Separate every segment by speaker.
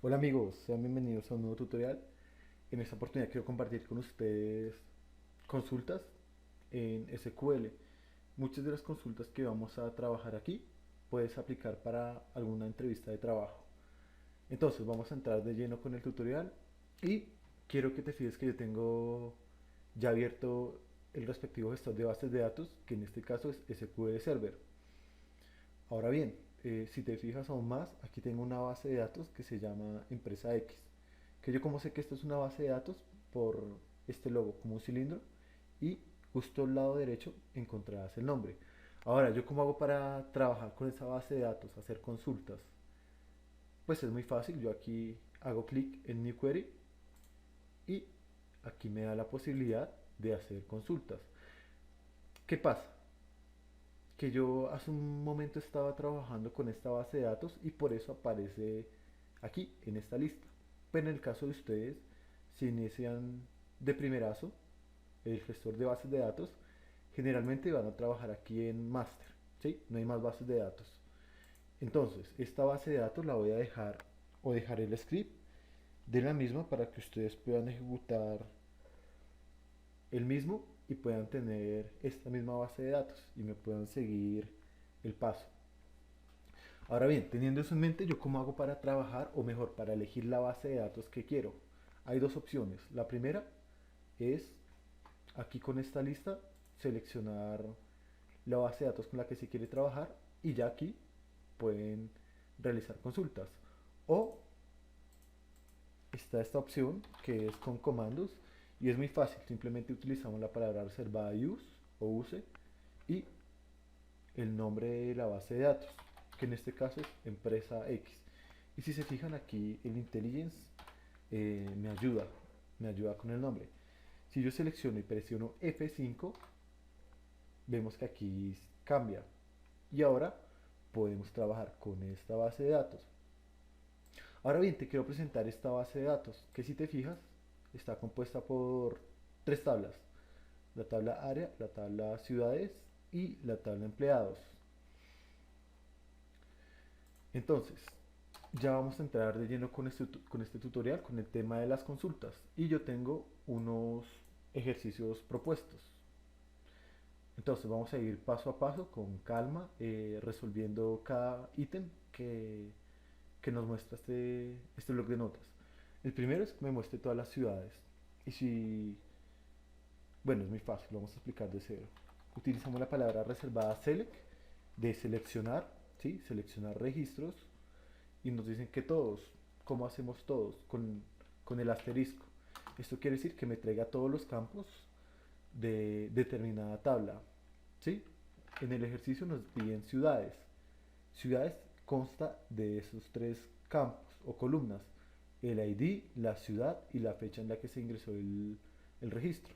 Speaker 1: Hola amigos, sean bienvenidos a un nuevo tutorial. En esta oportunidad quiero compartir con ustedes consultas en SQL. Muchas de las consultas que vamos a trabajar aquí puedes aplicar para alguna entrevista de trabajo. Entonces vamos a entrar de lleno con el tutorial y quiero que te fijes que yo tengo ya abierto el respectivo gestor de bases de datos, que en este caso es SQL Server. Ahora bien, si te fijas aún más, aquí tengo una base de datos que se llama Empresa X. Que yo como sé que esto es una base de datos por este logo como un cilindro y justo al lado derecho encontrarás el nombre. Ahora, ¿yo cómo hago para trabajar con esa base de datos, hacer consultas? Pues es muy fácil, yo aquí hago clic en New Query y aquí me da la posibilidad de hacer consultas. ¿Qué pasa? Que yo hace un momento estaba trabajando con esta base de datos y por eso aparece aquí en esta lista. Pero en el caso de ustedes, si inician de primerazo el gestor de bases de datos, generalmente van a trabajar aquí en master, ¿sí? No hay más bases de datos. Entonces, esta base de datos la voy a dejar o dejaré el script de la misma para que ustedes puedan ejecutar el mismo y puedan tener esta misma base de datos y me puedan seguir el paso. Ahora bien, teniendo eso en mente, ¿yo cómo hago para trabajar o mejor para elegir la base de datos que quiero? Hay dos opciones. La primera es aquí con esta lista seleccionar la base de datos con la que se quiere trabajar y ya aquí pueden realizar consultas. O está esta opción que es con comandos y es muy fácil. Simplemente utilizamos la palabra reservada use o use y el nombre de la base de datos, que en este caso es empresa X. Y si se fijan aquí, el intelligence me ayuda con el nombre. Si yo selecciono y presiono F5, vemos que aquí cambia. Y ahora podemos trabajar con esta base de datos. Ahora bien, te quiero presentar esta base de datos, que si te fijas, está compuesta por tres tablas. La tabla área, la tabla ciudades y la tabla empleados. Entonces, ya vamos a entrar de lleno con este tutorial, con el tema de las consultas. Y yo tengo unos ejercicios propuestos. Entonces vamos a ir paso a paso, con calma, resolviendo cada ítem que nos muestra este blog de notas. El primero es que me muestre todas las ciudades. Y si, bueno, es muy fácil, lo vamos a explicar de cero. Utilizamos la palabra reservada select de seleccionar, ¿sí? Seleccionar registros y nos dicen que todos. ¿Cómo hacemos todos? Con el asterisco. Esto quiere decir que me traiga todos los campos de determinada tabla. ¿Sí? En el ejercicio nos piden ciudades. Ciudades consta de esos tres campos o columnas. El ID, la ciudad y la fecha en la que se ingresó el registro.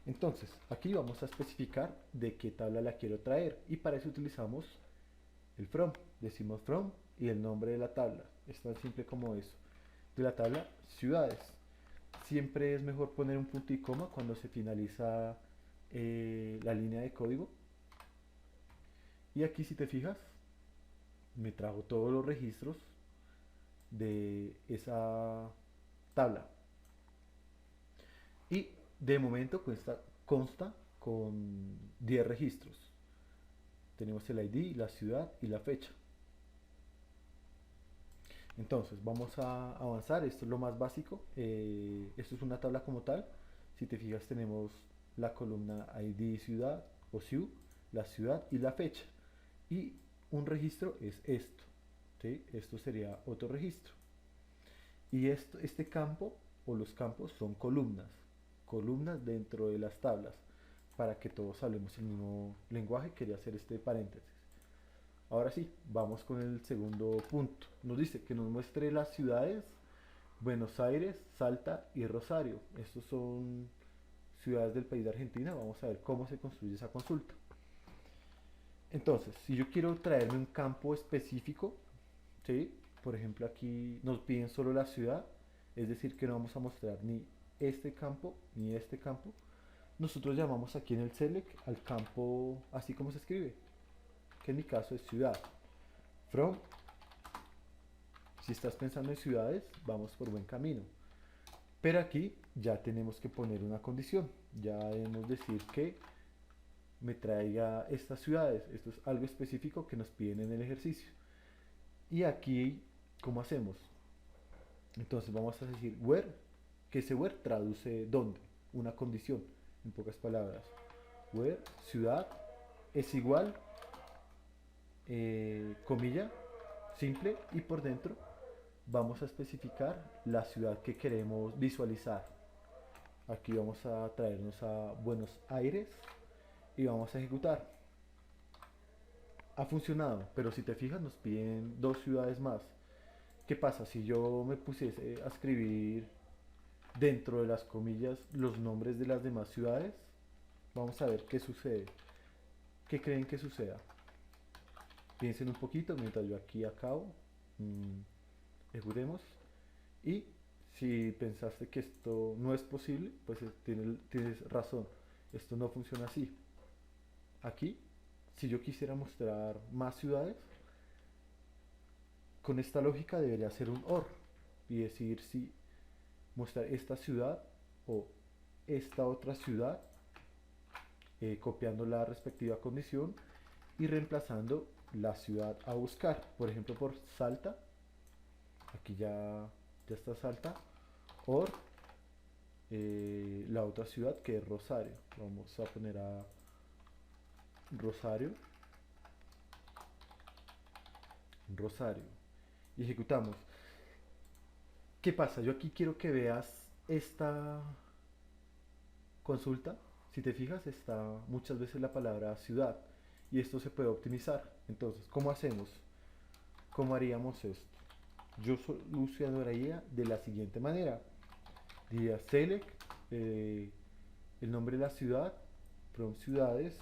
Speaker 1: Entonces, aquí vamos a especificar de qué tabla la quiero traer y para eso utilizamos el from. Decimos from y el nombre de la tabla. Es tan simple como eso. De la tabla ciudades. Siempre es mejor poner un punto y coma cuando se finaliza la línea de código. Y aquí si te fijas, me trajo todos los registros de esa tabla. Y de momento consta con 10 registros. Tenemos el ID, la ciudad y la fecha. Entonces vamos a avanzar, esto es lo más básico, esto es una tabla como tal, si te fijas tenemos la columna ID ciudad o CIU, la ciudad y la fecha, y un registro es esto, ¿sí? Esto sería otro registro, y este campo o los campos son columnas, columnas dentro de las tablas, para que todos hablemos el mismo lenguaje, quería hacer este paréntesis. Ahora sí, vamos con el segundo punto. Nos dice que nos muestre las ciudades Buenos Aires, Salta y Rosario. Estos son ciudades del país de Argentina. Vamos a ver cómo se construye esa consulta. Entonces, si yo quiero traerme un campo específico, ¿sí? Por ejemplo, aquí nos piden solo la ciudad, es decir, que no vamos a mostrar ni este campo ni este campo. Nosotros llamamos aquí en el select al campo así como se escribe, que en mi caso es ciudad. From Si estás pensando en ciudades, vamos por buen camino. Pero aquí ya tenemos que poner una condición. Ya debemos decir que me traiga estas ciudades. Esto es algo específico que nos piden en el ejercicio. Y aquí, ¿cómo hacemos? Entonces vamos a decir where, que ese where traduce dónde, una condición, en pocas palabras. Where, ciudad, es igual, comilla, simple, y por dentro vamos a especificar la ciudad que queremos visualizar. Aquí vamos a traernos a Buenos Aires y vamos a ejecutar. Ha funcionado, pero si te fijas nos piden dos ciudades más. ¿Qué pasa si yo me pusiese a escribir dentro de las comillas los nombres de las demás ciudades? Vamos a ver qué sucede. ¿Qué creen que suceda? Piensen un poquito mientras yo aquí acabo. Ejecutemos. Y si pensaste que esto no es posible, pues tienes razón. Esto no funciona así. Aquí, si yo quisiera mostrar más ciudades, con esta lógica debería ser un OR y decir si mostrar esta ciudad o esta otra ciudad, copiando la respectiva condición y reemplazando la ciudad a buscar, por ejemplo por Salta. Aquí ya está Salta. O la otra ciudad que es Rosario. Vamos a poner a Rosario. Rosario. Y ejecutamos. ¿Qué pasa? Yo aquí quiero que veas esta consulta. Si te fijas, está muchas veces la palabra ciudad. Y esto se puede optimizar. Entonces, ¿cómo hacemos? ¿Cómo haríamos esto? Yo solucionaría de la siguiente manera. Diría select el nombre de la ciudad, from ciudades,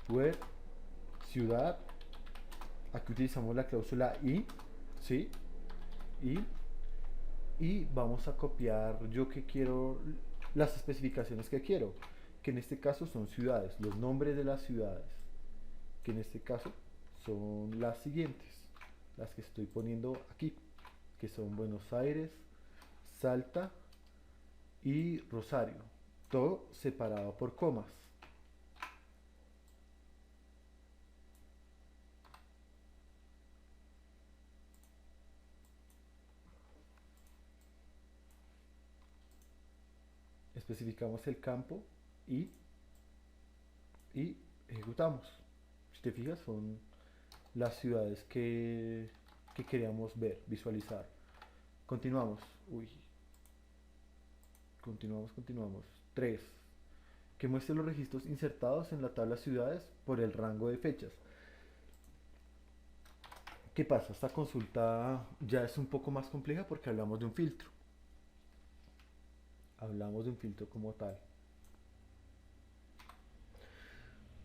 Speaker 1: where, ciudad, aquí utilizamos la cláusula y, ¿sí? Y vamos a copiar yo que quiero, las especificaciones que quiero, que en este caso son ciudades, los nombres de las ciudades, que en este caso son las siguientes, las que estoy poniendo aquí, que son Buenos Aires, Salta y Rosario, todo separado por comas. Especificamos el campo y, y ejecutamos. Si te fijas, son las ciudades que queríamos ver, visualizar. Continuamos. Uy. Continuamos. 3. Que muestre los registros insertados en la tabla ciudades por el rango de fechas. ¿Qué pasa? Esta consulta ya es un poco más compleja porque hablamos de un filtro. Hablamos de un filtro como tal.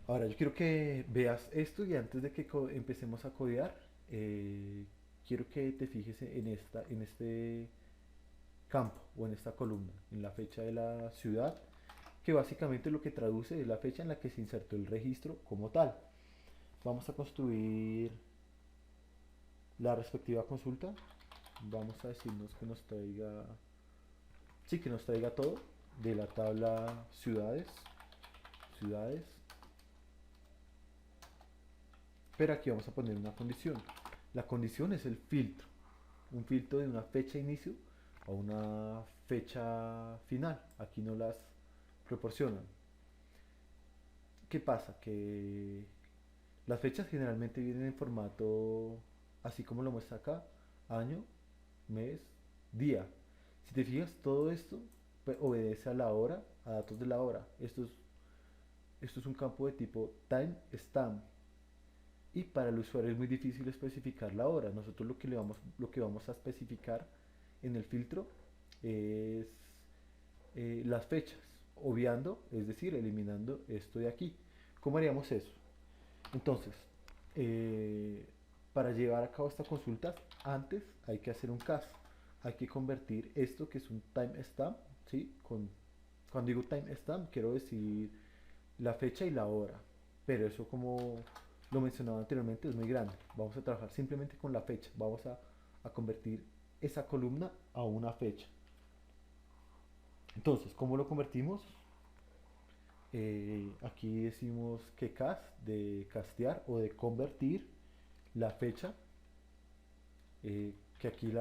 Speaker 1: Ahora, yo quiero que veas esto y antes de que empecemos a codear, quiero que te fijes en este campo o en esta columna, en la fecha de la ciudad, que básicamente lo que traduce es la fecha en la que se insertó el registro como tal. Vamos a construir la respectiva consulta. Vamos a decirnos que nos traiga, sí, que nos traiga todo de la tabla ciudades, pero aquí vamos a poner una condición. La condición es el filtro, un filtro de una fecha inicio a una fecha final. Aquí no las proporcionan. ¿Qué pasa? Que las fechas generalmente vienen en formato así como lo muestra acá, año, mes, día. Si te fijas, todo esto pues, obedece a la hora, a datos de la hora. Esto es un campo de tipo timestamp. Y para el usuario es muy difícil especificar la hora. Nosotros lo que vamos a especificar en el filtro es las fechas, obviando, es decir, eliminando esto de aquí. ¿Cómo haríamos eso? Entonces, eh, para llevar a cabo esta consulta, antes hay que hacer un caso. Hay que convertir esto que es un timestamp, ¿sí? Con Cuando digo timestamp quiero decir la fecha y la hora, pero eso como lo mencionaba anteriormente es muy grande. Vamos a trabajar simplemente con la fecha, vamos a convertir esa columna a una fecha. Entonces, ¿cómo lo convertimos? Aquí decimos que cast, de castear o de convertir la fecha, que aquí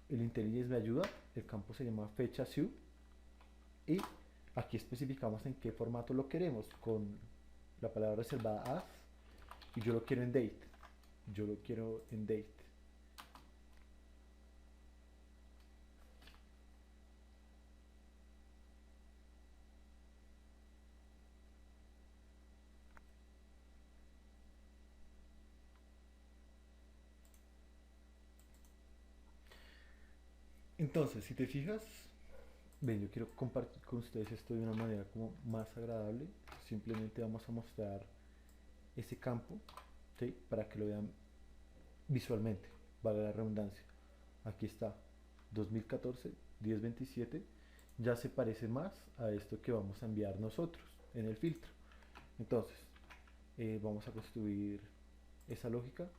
Speaker 1: el IntelliJ me ayuda, el campo se llama fecha su y aquí especificamos en qué formato lo queremos con la palabra reservada as y yo lo quiero en date, yo lo quiero en date. Entonces, si te fijas, ven, yo quiero compartir con ustedes esto de una manera como más agradable. Simplemente vamos a mostrar ese campo, ¿sí? Para que lo vean visualmente, vale la redundancia. Aquí está, 2014, 1027, ya se parece más a esto que vamos a enviar nosotros en el filtro. Entonces, vamos a construir esa lógica.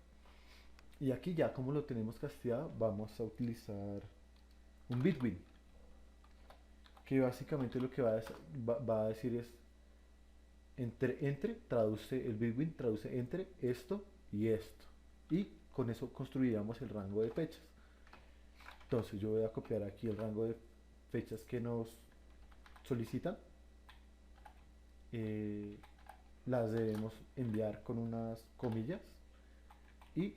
Speaker 1: Y aquí ya como lo tenemos casteado, vamos a utilizar un bitwin, que básicamente lo que va a decir es entre, traduce el bitwin, traduce entre esto y esto. Y con eso construiríamos el rango de fechas. Entonces yo voy a copiar aquí el rango de fechas que nos solicitan. Eh, las debemos enviar con unas comillas y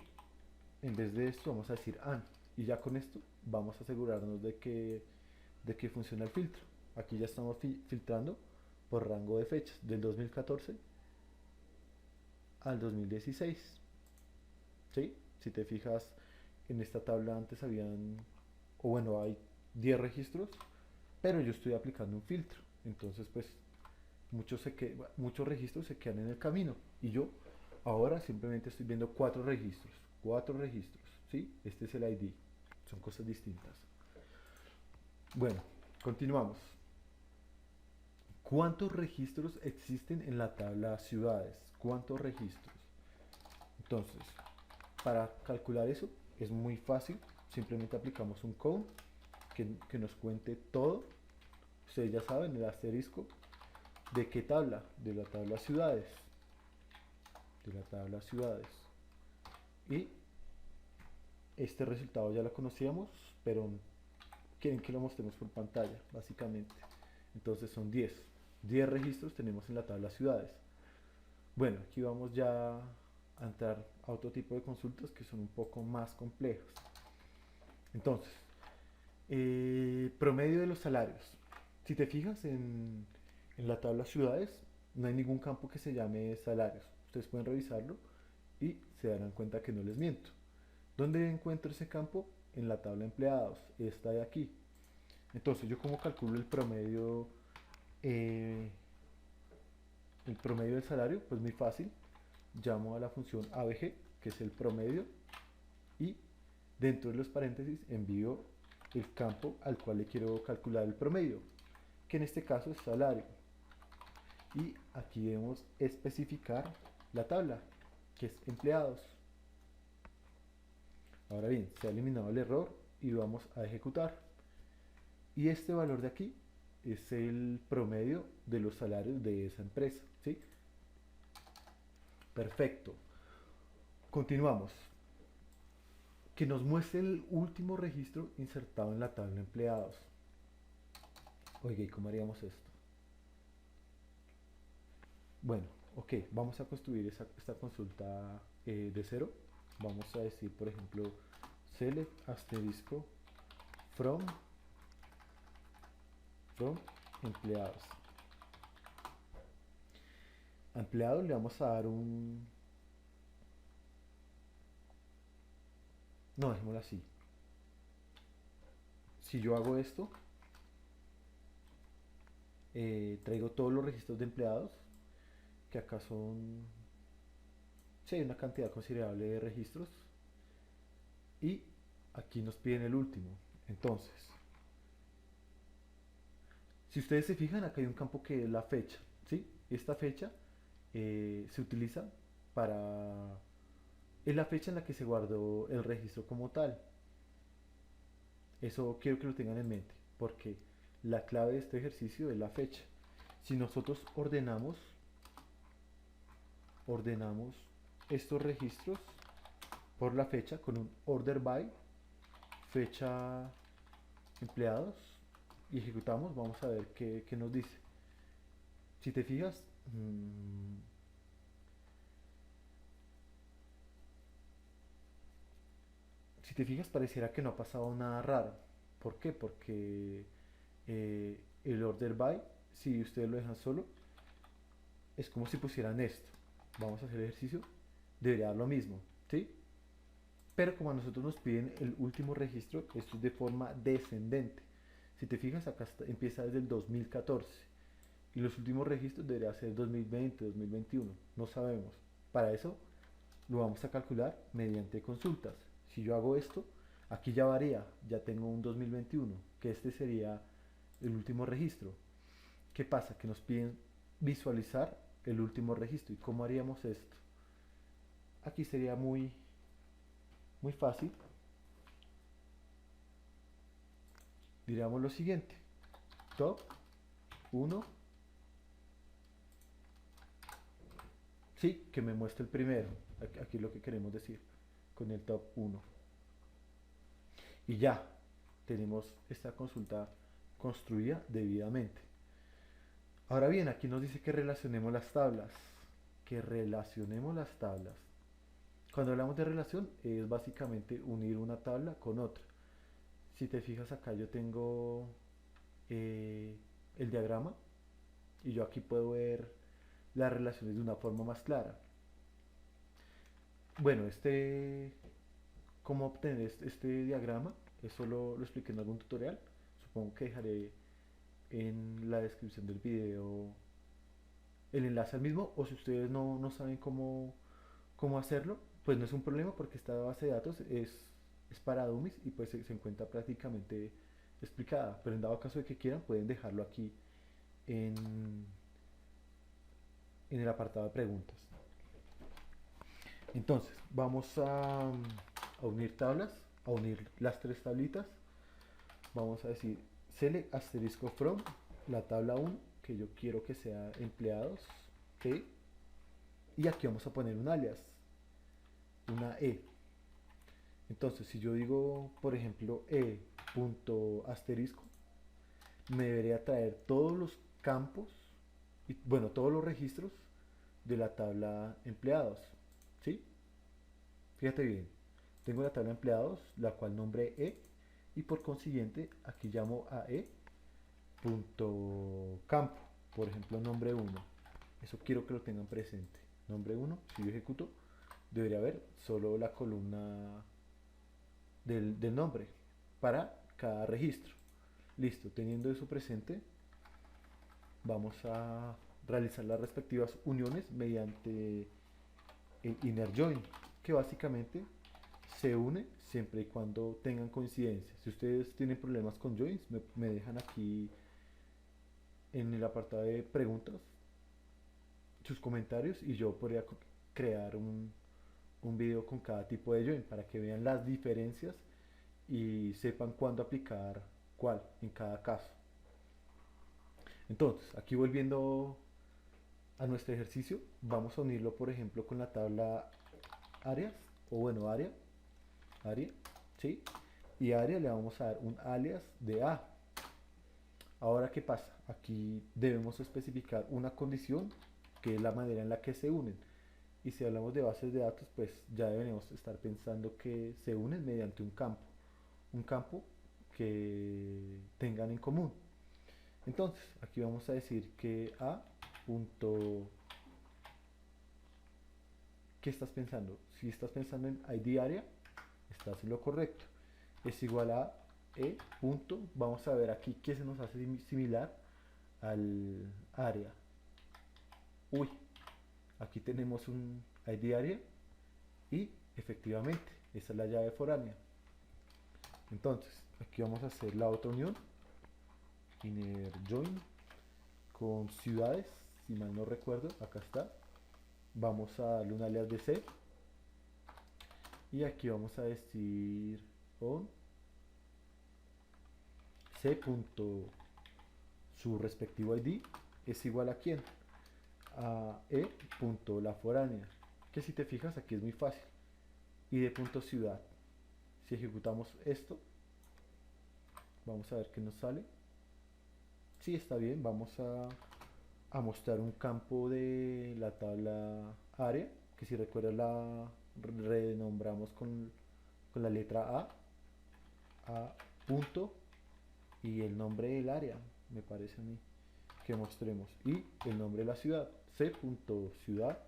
Speaker 1: en vez de esto vamos a decir AND y ya con esto vamos a asegurarnos de que funciona el filtro. Aquí ya estamos filtrando por rango de fechas del 2014 al 2016. ¿Sí? Si te fijas en esta tabla antes habían, o bueno, hay 10 registros, pero yo estoy aplicando un filtro. Entonces pues muchos registros se quedan en el camino y yo ahora simplemente estoy viendo cuatro registros, ¿sí? Este es el ID, son cosas distintas. Bueno, continuamos. ¿Cuántos registros existen en la tabla ciudades? ¿Cuántos registros? Entonces, para calcular eso es muy fácil, simplemente aplicamos un count que nos cuente todo. Ustedes ya saben, el asterisco. ¿De qué tabla? De la tabla ciudades. De la tabla ciudades. Y este resultado ya lo conocíamos, pero quieren que lo mostremos por pantalla, básicamente. Entonces son 10. 10 registros tenemos en la tabla ciudades. Bueno, aquí vamos ya a entrar a otro tipo de consultas que son un poco más complejas. Entonces, promedio de los salarios. Si te fijas en la tabla ciudades, no hay ningún campo que se llame salarios. Ustedes pueden revisarlo y se darán cuenta que no les miento. ¿Dónde encuentro ese campo? En la tabla empleados, esta de aquí. Entonces, yo como calculo eh, el promedio del salario, pues muy fácil. Llamo a la función ABG, que es el promedio, y dentro de los paréntesis envío el campo al cual le quiero calcular el promedio, que en este caso es salario. Y aquí debemos especificar la tabla, que es empleados. Ahora bien, se ha eliminado el error y lo vamos a ejecutar. Y este valor de aquí es el promedio de los salarios de esa empresa, ¿sí? Perfecto. Continuamos. Que nos muestre el último registro insertado en la tabla empleados. Oiga, ¿y cómo haríamos esto? Bueno, ok, vamos a construir esta consulta de cero. Vamos a decir, por ejemplo, select asterisco from empleados. A empleados le vamos a dar un... No, dejémoslo así. Si yo hago esto, traigo todos los registros de empleados, que acá son... Sí, hay una cantidad considerable de registros. Y aquí nos piden el último. Entonces, Si ustedes se fijan, acá hay un campo que es la fecha, ¿sí? Esta fecha se utiliza para... Es la fecha en la que se guardó el registro como tal. Eso quiero que lo tengan en mente, porque la clave de este ejercicio es la fecha. Si nosotros ordenamos estos registros por la fecha con un order by, fecha empleados, y ejecutamos, vamos a ver qué nos dice. Si te fijas, si te fijas pareciera que no ha pasado nada raro. ¿Por qué? Porque el order by, si ustedes lo dejan solo, es como si pusieran esto. Vamos a hacer el ejercicio, debería dar lo mismo, ¿sí? Pero como a nosotros nos piden el último registro, esto es de forma descendente. Si te fijas, acá empieza desde el 2014 y los últimos registros debería ser 2020, 2021, no sabemos. Para eso lo vamos a calcular mediante consultas. Si yo hago esto, aquí ya varía, ya tengo un 2021, que este sería el último registro. ¿Qué pasa? Que nos piden visualizar el último registro. ¿Y cómo haríamos esto? Aquí sería muy fácil. Diríamos lo siguiente: top 1, sí, que me muestre el primero. Aquí es lo que queremos decir con el top 1. Y ya tenemos esta consulta construida debidamente. Ahora bien, aquí nos dice que relacionemos las tablas. Que relacionemos las tablas. Cuando hablamos de relación es básicamente unir una tabla con otra. Si te fijas acá yo tengo el diagrama y yo aquí puedo ver las relaciones de una forma más clara. Bueno, cómo obtener este diagrama, eso lo expliqué en algún tutorial. Supongo que dejaré en la descripción del video el enlace al mismo, o si ustedes no saben cómo hacerlo, pues no es un problema porque esta base de datos es para dummies y pues se encuentra prácticamente explicada, pero en dado caso de que quieran pueden dejarlo aquí en, en el apartado de preguntas. Entonces vamos a unir tablas, a unir las tres tablitas. Vamos a decir select asterisco from la tabla 1 que yo quiero que sea empleados, ¿sí? Y aquí vamos a poner un alias, una E. Entonces, si yo digo, por ejemplo, E punto asterisco, me debería traer todos los campos, y, bueno, todos los registros de la tabla empleados, ¿sí? Fíjate bien, tengo la tabla empleados, la cual nombré E, y por consiguiente aquí llamo a E punto campo, por ejemplo, nombre 1. Eso quiero que lo tengan presente. Nombre 1, si yo ejecuto, debería haber solo la columna del nombre para cada registro. Listo, teniendo eso presente, vamos a realizar las respectivas uniones mediante el inner join, que básicamente se une siempre y cuando tengan coincidencia. Si ustedes tienen problemas con joins, me dejan aquí en el apartado de preguntas sus comentarios y yo podría crear un video con cada tipo de join para que vean las diferencias y sepan cuándo aplicar cuál en cada caso. Entonces, aquí volviendo a nuestro ejercicio, vamos a unirlo por ejemplo con la tabla áreas, o bueno, área, ¿sí? Y a área le vamos a dar un alias de A. Ahora, ¿qué pasa? Aquí debemos especificar una condición que es la manera en la que se unen. Y si hablamos de bases de datos, pues ya debemos estar pensando que se unen mediante un campo que tengan en común. Entonces, aquí vamos a decir que A punto, ¿qué estás pensando? Si estás pensando en ID área, estás en lo correcto. Es igual a E punto, vamos a ver aquí qué se nos hace similar al área. Uy, aquí tenemos un ID área y efectivamente, esa es la llave foránea. Entonces, aquí vamos a hacer la otra unión. inner join con ciudades, si mal no recuerdo, acá está. Vamos a darle un alias de C y aquí vamos a decir on C punto su respectivo ID es igual a quién, a E punto la foránea, que si te fijas aquí es muy fácil, y de punto ciudad. Si ejecutamos esto, vamos a ver qué nos sale. Sí, está bien, vamos a mostrar un campo de la tabla área, que si recuerdas la renombramos con la letra A punto y el nombre del área, me parece a mí, que mostremos, y el nombre de la ciudad, C punto ciudad,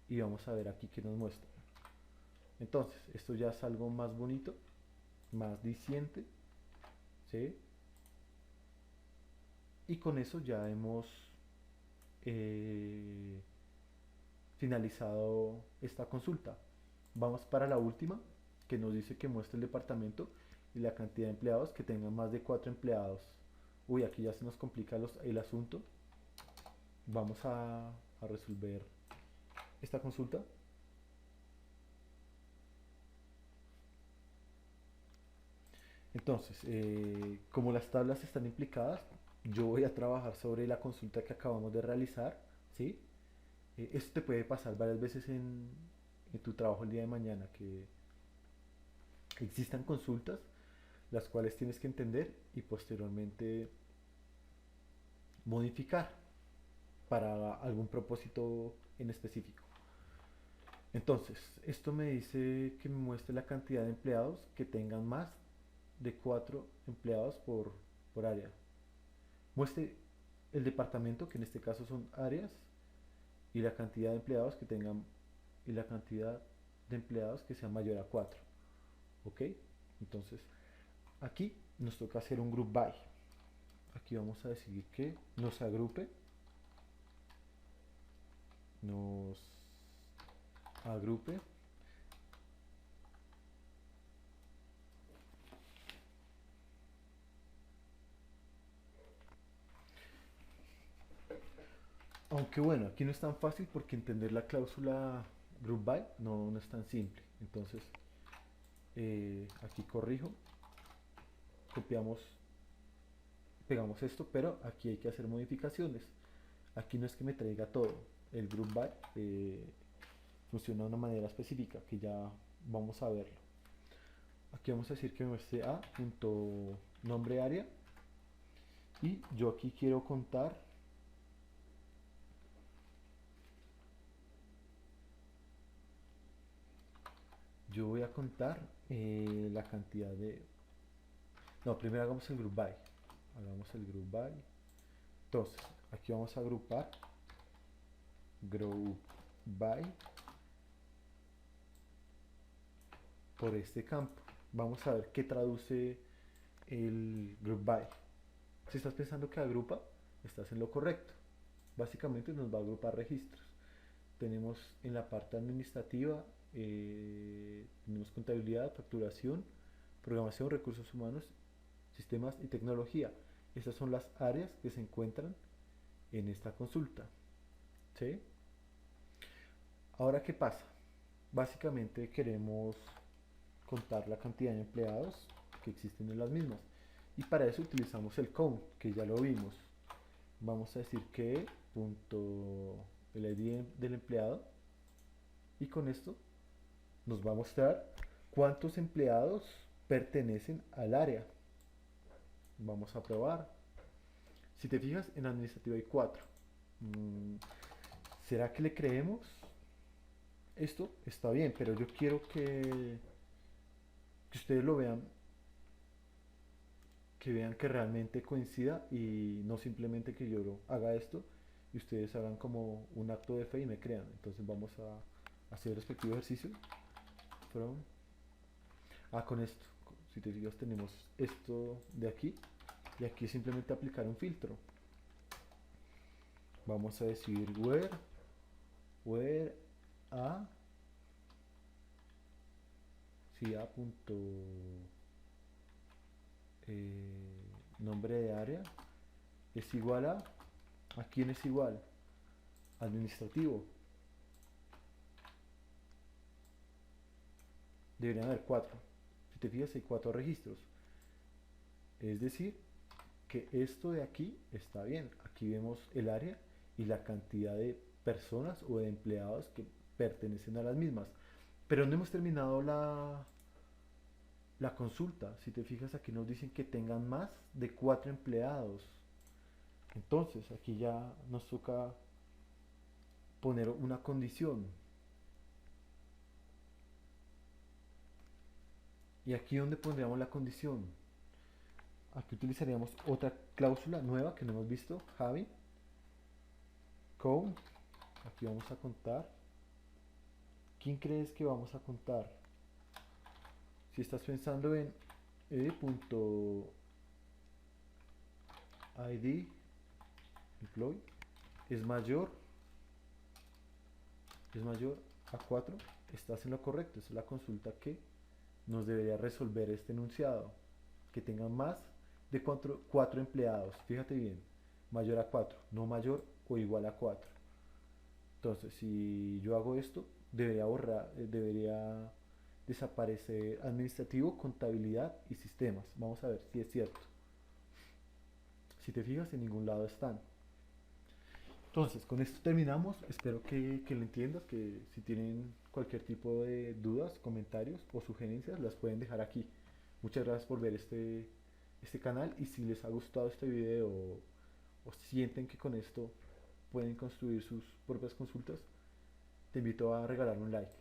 Speaker 1: y vamos a ver aquí que nos muestra. Entonces, esto ya es algo más bonito, más diciente, ¿sí? Y con eso ya hemos eh, finalizado esta consulta. Vamos para la última, que nos dice que muestre el departamento y la cantidad de empleados que tengan más de 4 empleados. Uy, aquí ya se nos complica el asunto. Vamos a resolver esta consulta. Entonces, como las tablas están implicadas, yo voy a trabajar sobre la consulta que acabamos de realizar, ¿sí? Esto te puede pasar varias veces en tu trabajo el día de mañana, que existan consultas las cuales tienes que entender y posteriormente modificar para algún propósito en específico. Entonces, esto me dice que me muestre la cantidad de empleados que tengan más de 4 empleados por área. Muestre el departamento, que en este caso son áreas, y la cantidad de empleados que tengan y la cantidad de empleados que sea mayor a 4. ¿Ok? Entonces, aquí nos toca hacer un group by. Aquí vamos a decidir que nos agrupe, nos agrupe aunque bueno, aquí no es tan fácil porque entender la cláusula group by no es tan simple. Entonces, aquí corrijo, copiamos, pegamos esto, pero aquí hay que hacer modificaciones. Aquí no es que me traiga todo, el group by funciona de una manera específica que ya vamos a verlo. Aquí vamos a decir que me muestre a punto nombre área y yo aquí quiero contar yo voy a contar la cantidad de no, primero hagamos el group by, hagamos el group by. Entonces aquí vamos a agrupar group by por este campo. Vamos a ver qué traduce el group by. Si estás pensando que agrupa, estás en lo correcto. Básicamente nos va a agrupar registros. Tenemos en la parte administrativa, tenemos contabilidad, facturación, programación, recursos humanos, sistemas y tecnología. Estas son las áreas que se encuentran en esta consulta. ¿Sí? Ahora, ¿qué pasa? Básicamente queremos contar la cantidad de empleados que existen en las mismas. Y para eso utilizamos el count, que ya lo vimos. Vamos a decir que punto el ID del empleado y con esto nos va a mostrar cuántos empleados pertenecen al área. Vamos a probar. Si te fijas, en administrativo hay 4. ¿Será que le creemos? Esto está bien, pero yo quiero que ustedes lo vean, que vean que realmente coincida y no simplemente que yo haga esto y ustedes hagan como un acto de fe y me crean. Entonces vamos a hacer el respectivo ejercicio. From. Con esto, si te fijas, tenemos esto de aquí y aquí es simplemente aplicar un filtro. Vamos a decir where a si a punto nombre de área es igual ¿a quién es igual? Administrativo. Deberían haber cuatro. Si te fijas hay cuatro registros. Es decir, que esto de aquí está bien. Aquí vemos el área y la cantidad de personas o de empleados que pertenecen a las mismas. Pero no hemos terminado la consulta. Si te fijas aquí nos dicen que tengan más de cuatro empleados. Entonces aquí ya nos toca poner una condición. Y aquí donde pondríamos la condición. Aquí utilizaríamos otra cláusula nueva que no hemos visto. Javi. Count. Aquí vamos a contar. ¿Quién crees que vamos a contar? Si estás pensando en ed.id employee es mayor a 4, estás en lo correcto. Esa es la consulta que nos debería resolver este enunciado. Que tengan más de 4 empleados. Fíjate bien, mayor a 4, no mayor o igual a 4. Entonces, si yo hago esto, debería desaparecer administrativo, contabilidad y sistemas. Vamos a ver si es cierto. Si te fijas, en ningún lado están. Entonces, con esto terminamos. Espero que lo entiendas, que si tienen cualquier tipo de dudas, comentarios o sugerencias, las pueden dejar aquí. Muchas gracias por ver este canal y si les ha gustado este video o sienten que con esto pueden construir sus propias consultas, te invito a regalarme un like.